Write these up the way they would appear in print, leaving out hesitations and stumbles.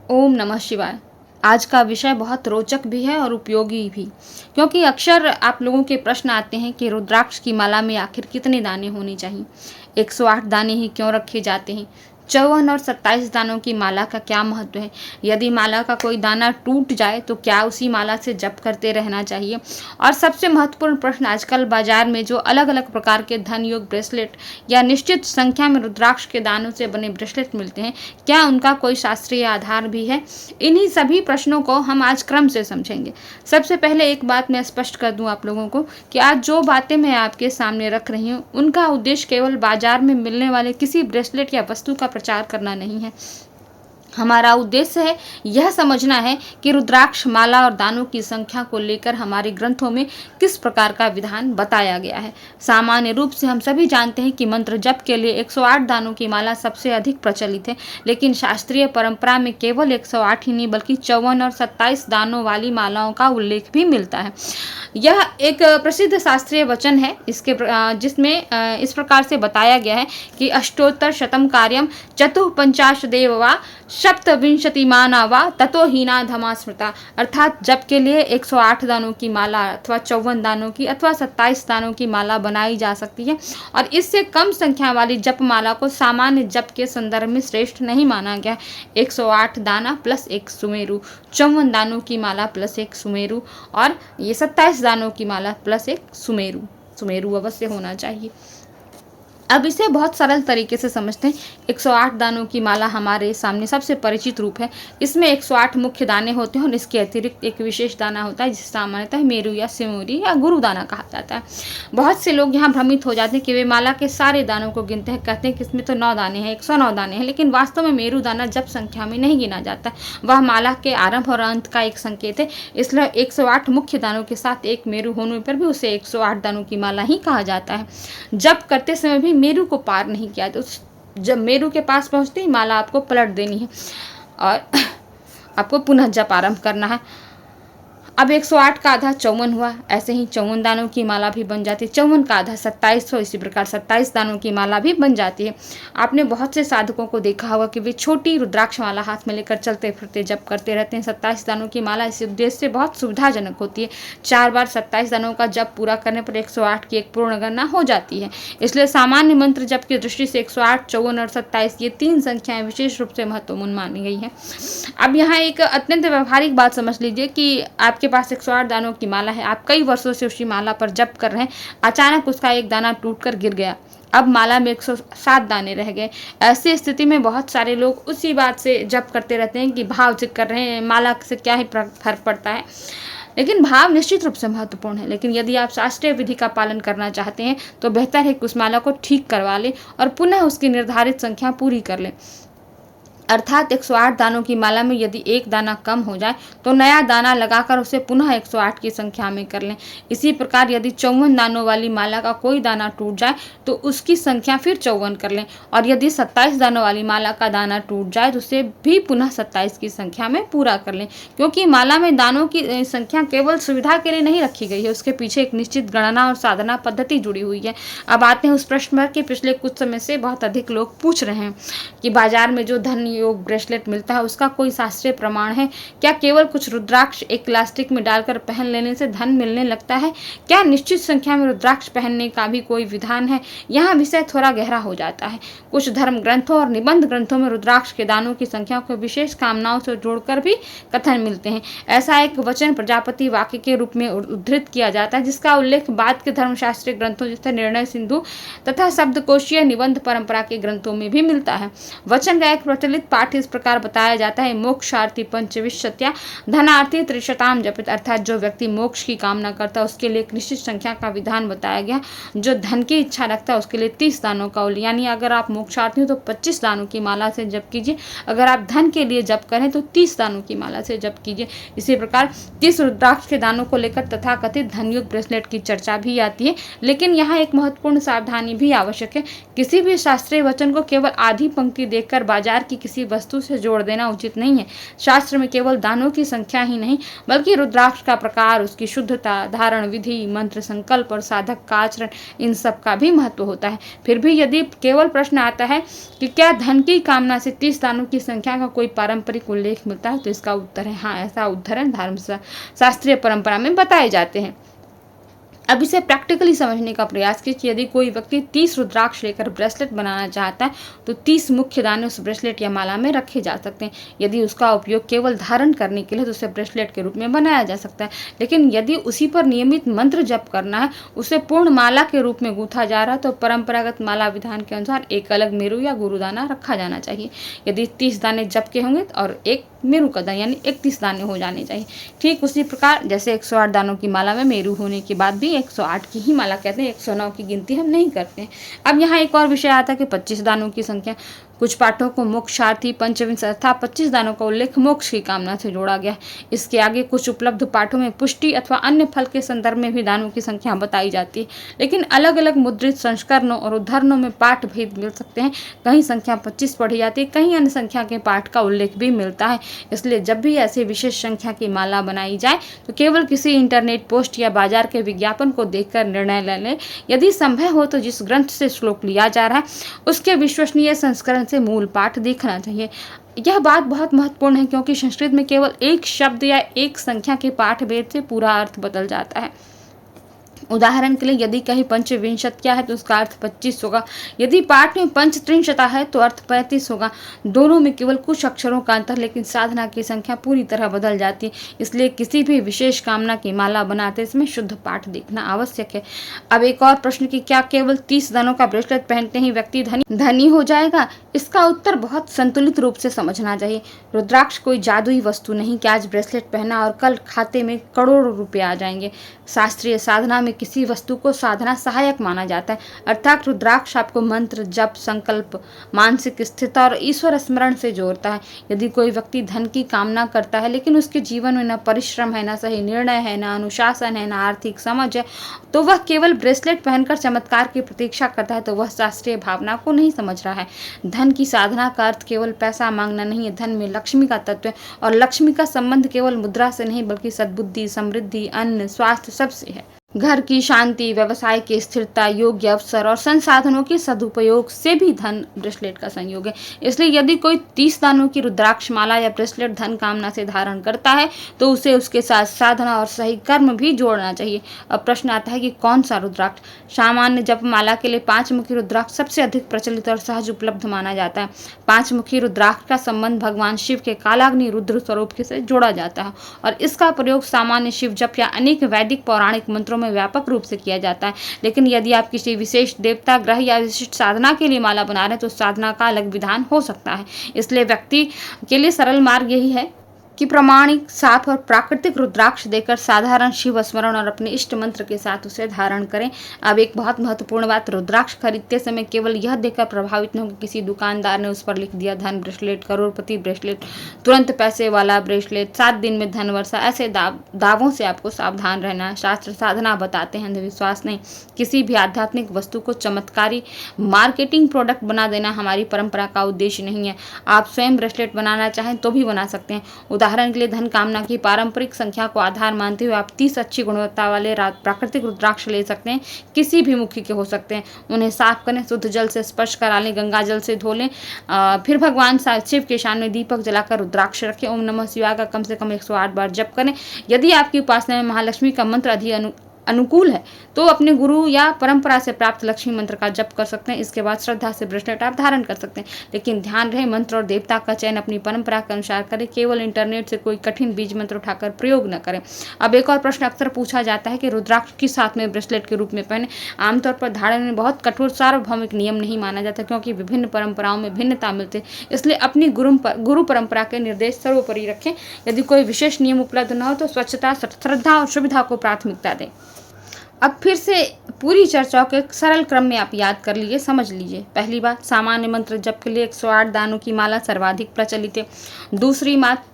ओम नमः शिवाय। आज का विषय बहुत रोचक भी है और उपयोगी भी, क्योंकि अक्सर आप लोगों के प्रश्न आते हैं कि रुद्राक्ष की माला में आखिर कितने दाने होने चाहिए, 108 दाने ही क्यों रखे जाते हैं, 54 और 27 दानों की माला का क्या महत्व है, यदि माला का कोई दाना टूट जाए तो क्या उसी माला से जप करते रहना चाहिए, और सबसे महत्वपूर्ण प्रश्न, आजकल बाजार में जो अलग अलग प्रकार के धन योग ब्रेसलेट या निश्चित संख्या में रुद्राक्ष के दानों से बने ब्रेसलेट मिलते हैं, क्या उनका कोई शास्त्रीय आधार भी है। इन्हीं सभी प्रश्नों को हम आज क्रम से समझेंगे। सबसे पहले एक बात मैं स्पष्ट कर दूं आप लोगों को कि आज जो बातें मैं आपके सामने रख रही हूं, उनका उद्देश्य केवल बाजार में मिलने वाले किसी ब्रेसलेट या वस्तु का प्रचार करना नहीं है। हमारा उद्देश्य है यह समझना है कि रुद्राक्ष माला और दानों की संख्या को लेकर हमारे ग्रंथों में किस प्रकार का विधान बताया गया है। सामान्य रूप से हम सभी जानते हैं कि मंत्र जप के लिए 108 दानों की माला सबसे अधिक प्रचलित है, लेकिन शास्त्रीय परंपरा में केवल 108 ही नहीं बल्कि 54 और 27 दानों वाली मालाओं का उल्लेख भी मिलता है। यह एक प्रसिद्ध शास्त्रीय वचन है जिसमें इस प्रकार से बताया गया है कि अष्टोत्तर शतम कार्यम चतुःपंचाशदेव वा सप्तविंशतिमाना वा ततो हीना धमा स्मृता, अर्थात जप के लिए 108 दानों की माला अथवा 54 दानों की अथवा 27 दानों की माला बनाई जा सकती है, और इससे कम संख्या वाली जप माला को सामान्य जप के संदर्भ में श्रेष्ठ नहीं माना गया। 108 दाना प्लस एक सुमेरु, 54 दानों की माला प्लस एक सुमेरु, और ये 27 दानों की माला प्लस एक सुमेरु, सुमेरु अवश्य होना चाहिए। अब इसे बहुत सरल तरीके से समझते हैं। 108 दानों की माला हमारे सामने सबसे परिचित रूप है। इसमें 108 मुख्य दाने होते हैं और इसके अतिरिक्त एक विशेष दाना होता है जिसे सामान्यतः मेरु या सिमोरी या गुरु दाना कहा जाता है। बहुत से लोग यहाँ भ्रमित हो जाते हैं कि वे माला के सारे दानों को गिनते हैं, कहते हैं कि इसमें तो 9 दाने हैं, 109 दाने हैं, लेकिन वास्तव में मेरु दाना जब संख्या में नहीं गिना जाता, वह माला के आरंभ और अंत का एक संकेत है। इसलिए 108 मुख्य दानों के साथ एक मेरु होने पर भी उसे 108 दानों की माला ही कहा जाता है। जब करते समय भी मेरु को पार नहीं किया, तो जब मेरु के पास पहुंचते ही माला आपको पलट देनी है और आपको पुनः जप आरंभ करना है। अब 108 का आधा 54 हुआ, ऐसे ही 54 दानों की माला भी बन जाती है। 54 का आधा 27 हो, इसी प्रकार 27 दानों की माला भी बन जाती है। आपने बहुत से साधकों को देखा होगा कि वे छोटी रुद्राक्ष माला हाथ में लेकर चलते फिरते जप करते रहते हैं। 27 दानों की माला इस उद्देश्य से बहुत सुविधाजनक होती है। 4 बार 27 दानों का जप पूरा करने पर 108 की एक पूर्ण गणना हो जाती है। इसलिए सामान्य मंत्र जप की दृष्टि से 108, 54 और 27 ये 3 संख्याएं विशेष रूप से महत्वपूर्ण मानी गई है। अब यहाँ एक अत्यंत व्यवहारिक बात समझ लीजिए कि आपके पास 108 दानों की माला है, आप कई वर्षों से उसी माला पर जप कर रहे हैं, अचानक उसका एक दाना टूटकर गिर गया, अब माला में 107 दाने रह गए। ऐसी स्थिति में बहुत सारे लोग उसी बात से जप करते रहते हैं कि भाव से कर रहे हैं, माला से क्या ही फर्क पड़ता है। लेकिन भाव निश्चित रूप से महत्वपूर्ण है, लेकिन यदि आप शास्त्रीय विधि का पालन करना चाहते हैं तो बेहतर है कि उस माला को ठीक करवा लें और पुनः उसकी निर्धारित संख्या पूरी कर लें। अर्थात 108 दानों की माला में यदि एक दाना कम हो जाए तो नया दाना लगाकर उसे पुनः 108 की संख्या में कर लें। इसी प्रकार यदि 54 दानों वाली माला का कोई दाना टूट जाए तो उसकी संख्या फिर 54 कर लें, और यदि 27 दानों वाली माला का दाना टूट जाए तो उसे भी पुनः 27 की संख्या में पूरा कर लें, क्योंकि माला में दानों की संख्या केवल सुविधा के लिए नहीं रखी गई है, उसके पीछे एक निश्चित गणना और साधना पद्धति जुड़ी हुई है। अब आते हैं उस प्रश्न पर कि पिछले कुछ समय से बहुत अधिक लोग पूछ रहे हैं कि बाजार में जो धन योग ब्रेसलेट मिलता है उसका कोई शास्त्रीय प्रमाण है क्या? केवल कुछ रुद्राक्ष एक प्लास्टिक में डालकर पहन लेने से धन मिलने लगता है क्या? निश्चित संख्या में रुद्राक्ष पहनने का भी कोई विधान है? यहाँ विषय थोड़ा गहरा हो जाता है। कुछ धर्म ग्रंथों और निबंध ग्रंथों में रुद्राक्ष के दानों की संख्या को विशेष कामनाओं से जोड़कर भी कथन मिलते हैं। ऐसा एक वचन प्रजापति वाक्य के रूप में उद्धृत किया जाता है, जिसका उल्लेख बाद के धर्मशास्त्रीय ग्रंथों जैसे निर्णय सिंधु तथा शब्दकोशीय निबंध परंपरा के ग्रंथों में भी मिलता है। वचन का एक प्रचलित पाठ इस प्रकार बताया जाता है, मोक्षार्थी पंचविंशत्या धनार्थी त्रिशताम जपित, अर्थात जो व्यक्ति मोक्ष की कामना करता है उसके लिए एक निश्चित संख्या का विधान बताया गया। जो धन की इच्छा रखता है उसके लिए 30 दानों का उल्लेख, यानी अगर आप मोक्षार्थी हो तो 25 दानों की माला से जप कीजिए, अगर आप धन के लिए जप करें तो 30 दानों की माला से जप कीजिए। इसी प्रकार 30 रुद्राक्ष के दानों को लेकर तथाकथित धनयुक्त ब्रेसलेट की चर्चा भी आती है, लेकिन यहाँ एक महत्वपूर्ण सावधानी भी आवश्यक है। किसी भी शास्त्रीय वचन को केवल आधी पंक्ति देखकर बाजार की किसी किसी वस्तु से जोड़ देना उचित नहीं है। शास्त्र में केवल दानों की संख्या ही नहीं बल्कि रुद्राक्ष का प्रकार, उसकी शुद्धता, धारण विधि, मंत्र संकल्प और साधक का आचरण, इन सब का भी महत्व होता है। फिर भी यदि केवल प्रश्न आता है कि क्या धन की कामना से 30 दानों की संख्या का कोई पारंपरिक उल्लेख मिलता है, तो इसका उत्तर है हाँ, ऐसा उदाहरण धर्म शास्त्रीय परंपरा में बताए जाते हैं। अब इसे प्रैक्टिकली समझने का प्रयास कीजिए कि यदि कोई व्यक्ति 30 रुद्राक्ष लेकर ब्रेसलेट बनाना चाहता है तो 30 मुख्य दाने उस ब्रेसलेट या माला में रखे जा सकते हैं। यदि उसका उपयोग केवल धारण करने के लिए तो उसे ब्रेसलेट के रूप में बनाया जा सकता है, लेकिन यदि उसी पर नियमित मंत्र जप करना है, उसे पूर्ण माला के रूप में गूंथा जा रहा है, तो परंपरागत माला विधान के अनुसार एक अलग मेरू या गुरुदाना रखा जाना चाहिए। यदि 30 दाने जप के होंगे और एक मेरू का दाना यानी 31 दाने हो जाने चाहिए। ठीक उसी प्रकार जैसे 108 दानों की माला में मेरू होने के बाद भी 108 की ही माला कहते हैं, 109 की गिनती हम नहीं करते हैं। अब यहाँ एक और विषय आता है कि 25 दानों की संख्या। कुछ पाठों को मोक्षार्थी पंचविंश अर्थात 25 दानों का उल्लेख मोक्ष की कामना से जोड़ा गया। इसके आगे कुछ उपलब्ध पाठों में पुष्टि अथवा अन्य फल के संदर्भ में भी दानों की संख्या बताई जाती है, लेकिन अलग अलग मुद्रित संस्करणों और उद्धरणों में पाठ भेद मिल सकते हैं। कहीं संख्या 25 पढ़ी जाती है, कहीं अन्य संख्या के पाठ का उल्लेख भी मिलता है। इसलिए जब भी ऐसी विशेष संख्या की माला बनाई जाए तो केवल किसी इंटरनेट पोस्ट या बाजार के विज्ञापन को देखकर निर्णय ले लें। यदि संभव हो तो जिस ग्रंथ से श्लोक लिया जा रहा है उसके विश्वसनीय संस्करण से मूल पाठ देखना चाहिए। यह बात बहुत महत्वपूर्ण है क्योंकि संस्कृत में केवल एक शब्द या एक संख्या के पाठ भेद से पूरा अर्थ बदल जाता है। उदाहरण के लिए यदि कहीं पंचविंशत्या है तो उसका अर्थ 25 होगा, यदि पाठ में पंचत्रिंशता है तो अर्थ 35 होगा। दोनों में केवल कुछ अक्षरों का अंतर, लेकिन साधना की संख्या पूरी तरह बदल जाती है। इसलिए किसी भी विशेष कामना की माला बनाते समय शुद्ध पाठ देखना आवश्यक है। अब एक और प्रश्न कि क्या केवल 30 दानों का ब्रेसलेट पहनते ही व्यक्ति धनी हो जाएगा? इसका उत्तर बहुत संतुलित रूप से समझना चाहिए। रुद्राक्ष कोई जादुई वस्तु नहीं कि आज ब्रेसलेट पहना और कल खाते में करोड़ों रुपए आ जाएंगे। शास्त्रीय साधना में किसी वस्तु को साधना सहायक माना जाता है, अर्थात रुद्राक्ष आपको मंत्र, जप, संकल्प, मानसिक स्थिरता और ईश्वर स्मरण से जोड़ता है। यदि कोई व्यक्ति धन की कामना करता है लेकिन उसके जीवन में न परिश्रम है, न सही निर्णय है, न अनुशासन है, न आर्थिक समझ है, तो वह केवल ब्रेसलेट पहनकर चमत्कार की प्रतीक्षा करता है, तो वह शास्त्रीय भावना को नहीं समझ रहा है। धन की साधना का अर्थ केवल पैसा मांगना नहीं है। धन में लक्ष्मी का तत्व है और लक्ष्मी का संबंध केवल मुद्रा से नहीं बल्कि सद्बुद्धि, समृद्धि, अन्न, स्वास्थ्य सबसे है। घर की शांति, व्यवसाय की स्थिरता, योग्य अवसर और संसाधनों के सदुपयोग से भी धन ब्रेसलेट का संयोग है। इसलिए यदि कोई 30 दानों की रुद्राक्ष माला या ब्रेसलेट धन कामना से धारण करता है तो उसे उसके साथ साधना और सही कर्म भी जोड़ना चाहिए। अब प्रश्न आता है कि कौन सा रुद्राक्ष? सामान्य जप माला के लिए 5 मुखी रुद्राक्ष सबसे अधिक प्रचलित और सहज उपलब्ध माना जाता है। 5 मुखी रुद्राक्ष का संबंध भगवान शिव के कालाग्नि रुद्र स्वरूप से जोड़ा जाता है और इसका प्रयोग सामान्य शिव जप या अनेक वैदिक पौराणिक मंत्रों में व्यापक रूप से किया जाता है। लेकिन यदि आप किसी विशेष देवता, ग्रह या विशिष्ट साधना के लिए माला बना रहे हैं तो साधना का अलग विधान हो सकता है। इसलिए व्यक्ति के लिए सरल मार्ग यही है कि प्रमाणिक, साफ और प्राकृतिक रुद्राक्ष देकर साधारण शिव स्मरण और अपने इष्ट मंत्र के साथ उसे धारण करें। अब एक बहुत महत्वपूर्ण बात, रुद्राक्ष खरीदते समय केवल यह देखकर प्रभावित न हो कि किसी दुकानदार ने उस पर लिख दिया धन ब्रेसलेट, करोड़पति ब्रेसलेट, तुरंत पैसे वाला ब्रेसलेट, 7 दिन में धन वर्षा। ऐसे दावों से आपको सावधान रहना है। शास्त्र साधना बताते हैं, अंधविश्वास नहीं। किसी भी आध्यात्मिक वस्तु को चमत्कारी मार्केटिंग प्रोडक्ट बना देना हमारी परंपरा का उद्देश्य नहीं है। आप स्वयं ब्रेसलेट बनाना चाहें तो भी बना सकते हैं। उदाहरण के लिए धन कामना की पारंपरिक संख्या को आधार मानते हुए आप 30 अच्छी गुणवत्ता वाले प्राकृतिक रुद्राक्ष ले सकते हैं। किसी भी मुखी के हो सकते हैं। उन्हें साफ करें, शुद्ध जल से स्पर्श करा लें, गंगा जल से धो लें, फिर भगवान शिव के सामने दीपक जलाकर रुद्राक्ष रखें। ओम नमः शिवाय का कम से कम 108 बार जप करें। यदि आपकी उपासना में महालक्ष्मी का मंत्र अधिक अनुकूल है तो अपने गुरु या परंपरा से प्राप्त लक्ष्मी मंत्र का जप कर सकते हैं। इसके बाद श्रद्धा से ब्रेसलेट आप धारण कर सकते हैं, लेकिन ध्यान रहे मंत्र और देवता का चयन अपनी परंपरा के अनुसार करें। केवल इंटरनेट से कोई कठिन बीज मंत्र उठाकर प्रयोग न करें। अब एक और प्रश्न अक्सर पूछा जाता है कि रुद्राक्ष किस हाथ में ब्रेसलेट के रूप में पहने। आमतौर पर धारण में बहुत कठोर सार्वभौमिक नियम नहीं माना जाता क्योंकि विभिन्न परंपराओं में भिन्नता मिलती है। इसलिए अपनी गुरु परंपरा के निर्देश सर्वोपरि रखें। यदि कोई विशेष नियम उपलब्ध न हो तो स्वच्छता, श्रद्धा और सुविधा को प्राथमिकता दें। अब फिर से पूरी चर्चा को एक सरल क्रम में आप याद कर लीजिए, समझ लीजिए। पहली बात, सामान्य मंत्र जप के लिए 108 दानों की माला सर्वाधिक प्रचलित है। दूसरी बात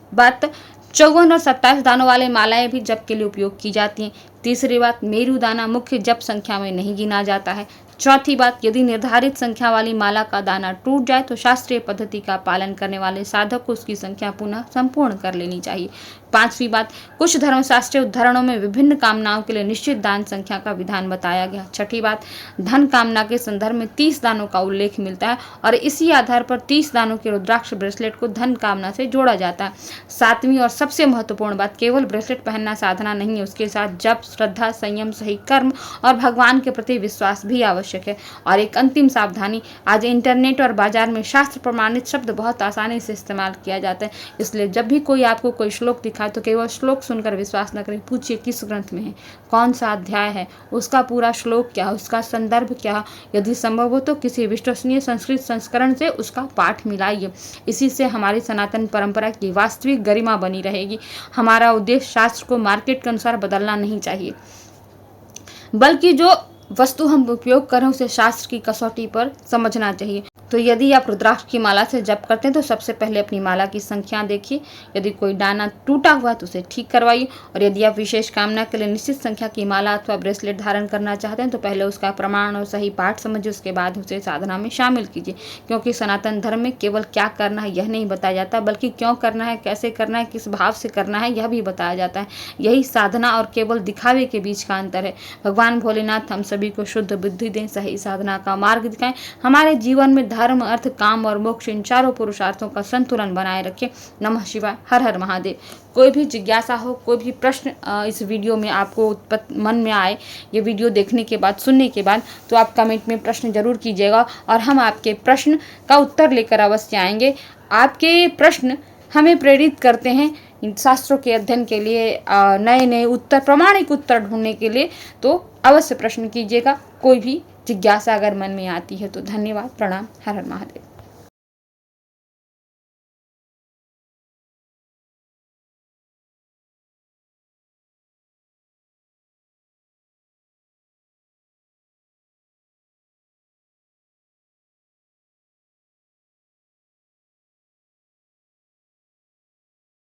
54 और 27 दानों वाले मालाएं भी जप के लिए उपयोग की जाती हैं। तीसरी बात, मेरू दाना मुख्य जप संख्या में नहीं गिना जाता है। चौथी बात, यदि निर्धारित संख्या वाली माला का दाना टूट जाए तो शास्त्रीय पद्धति का पालन करने वाले साधक को उसकी संख्या पुनः संपूर्ण कर लेनी चाहिए। पांचवी बात, कुछ धर्मशास्त्रीय उद्धरणों में विभिन्न कामनाओं के लिए निश्चित दान संख्या का विधान बताया गया। छठी बात, धन कामना के संदर्भ में 30 दानों का उल्लेख मिलता है और इसी आधार पर 30 दानों के रुद्राक्ष ब्रेसलेट को धन कामना से जोड़ा जाता है। सातवीं और सबसे महत्वपूर्ण बात, केवल ब्रेसलेट पहनना साधना नहीं है, उसके साथ जप, श्रद्धा, संयम, सही कर्म और भगवान के प्रति विश्वास भी आवश्यक है। और एक अंतिम सावधानी, आज इंटरनेट और बाजार में शास्त्र प्रमाणित शब्द बहुत आसानी से इस्तेमाल किया जाता है, इसलिए जब भी कोई आपको कोई श्लोक दिखाए तो केवल श्लोक सुनकर विश्वास न करें, पूछिए किस ग्रंथ में है, कौन सा अध्याय है, उसका पूरा श्लोक क्या है, उसका संदर्भ क्या है। यदि संभव हो तो किसी विश्वसनीय संस्कृत संस्करण से उसका पाठ मिलाइए। इसी से हमारी सनातन परंपरा की वास्तविक गरिमा बनी रहेगी। हमारा उद्देश्य शास्त्र को मार्केट के अनुसार बदलना नहीं चाहिए, बल्कि जो वस्तु हम उपयोग कर रहे हैं उसे शास्त्र की कसौटी पर समझना चाहिए। तो यदि आप रुद्राक्ष की माला से जप करते हैं तो सबसे पहले अपनी माला की संख्या देखिए, यदि कोई दाना टूटा हुआ है तो उसे ठीक करवाइए, और यदि आप विशेष कामना के लिए निश्चित संख्या की माला अथवा ब्रेसलेट धारण करना चाहते हैं तो पहले उसका प्रमाण और सही पाठ समझिए, उसके बाद उसे साधना में शामिल कीजिए। क्योंकि सनातन धर्म में केवल क्या करना है यह नहीं बताया जाता, बल्कि क्यों करना है, कैसे करना है, किस भाव से करना है यह भी बताया जाता है। यही साधना और केवल दिखावे के बीच का अंतर है। भगवान भोलेनाथ हम सभी को शुद्ध बुद्धि दें, सही साधना का मार्ग दिखाएं, हमारे जीवन में धर्म, अर्थ, काम और मोक्ष इन चारों पुरुषार्थों का संतुलन बनाए रखें। नमः शिवाय, हर हर महादेव। कोई भी जिज्ञासा हो, कोई भी प्रश्न इस वीडियो में आपको मन में आए, ये वीडियो देखने के बाद, सुनने के बाद, तो आप कमेंट में प्रश्न जरूर कीजिएगा और हम आपके प्रश्न का उत्तर लेकर अवश्य आएंगे। आपके प्रश्न हमें प्रेरित करते हैं इन शास्त्रों के अध्ययन के लिए, नए नए उत्तर, प्रामाणिक उत्तर ढूंढने के लिए। तो अवश्य प्रश्न कीजिएगा, कोई भी जिज्ञासा अगर मन में आती है तो। धन्यवाद, प्रणाम, हर हर महादेव।